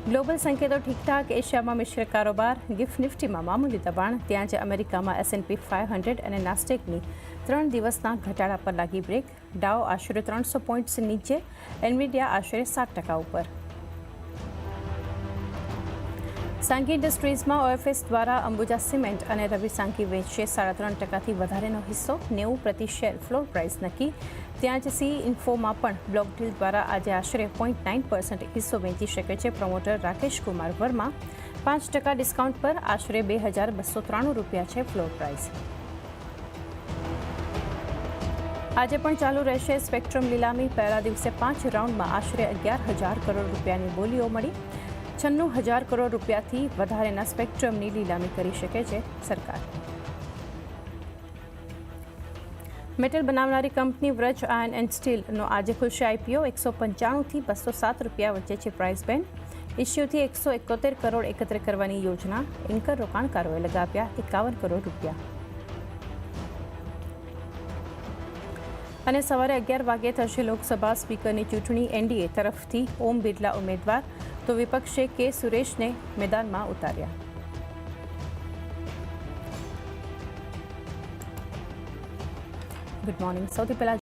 Global સંકેતો ઠીકઠાક, એશિયામાં મિશ્ર કારોબાર, ગિફ્ટ નિફ્ટીમાં મામૂલી દબાણ, ત્યાં જ અમેરિકામાં S&P 500 અને નાસ્ટેકની 3 દિવસના ઘટાડા પર લાગી બ્રેક. ડાઉ આશરે 300 પોઈન્ટ્સ નીચે, એનવિડિયા આશરે 7% ઉપર. સાંઘી ઇન્ડસ્ટ્રીઝમાં OFS દ્વારા અંબુજા સિમેન્ટ અને રવિ સાંઘી વેચશે 3.5%થી વધારેનો હિસ્સો, 90 પ્રતિ શેર ફ્લોર પ્રાઇસ નક્કી. ત્યાં જ સી ઇન્ફોમાં પણ બ્લોક ડીલ દ્વારા આજે આશરે 0.9% હિસ્સો વેચી શકે છે પ્રમોટર રાકેશ કુમાર વર્મા. 5% ડિસ્કાઉન્ટ પર આશરે ₹2,293 છે ફ્લોર પ્રાઇસ. આજે પણ ચાલુ રહેશે સ્પેક્ટ્રમ લીલામી. પહેલા દિવસે 5 રાઉન્ડમાં આશરે 11,000 કરોડ રૂપિયાની બોલીઓ મળી. 96,000 કરોડ રૂપિયાથી વધારેના સ્પેક્ટ્રમની લીલામી કરી શકે છે સરકાર. મેટલ બનાવનારી કંપની વ્રજ આયર્ન એન્ડ સ્ટીલનો આજે ખુલશે IPO. 195થી ₹207 વચ્ચે છે પ્રાઇસ બેન્ડ. ઇસ્યુથી 171 કરોડ એકત્ર કરવાની યોજના. એન્કર રોકાણકારોએ લગાવ્યા ₹51 કરોડ. અને સવારે 11 વાગે થશે લોકસભા સ્પીકરની ચૂંટણી. NDA તરફથી ઓમ બિરલા ઉમેદવાર, તો વિપક્ષે કે સુરેશને મેદાનમાં ઉતાર્યા. Good morning. સૌથી પહેલા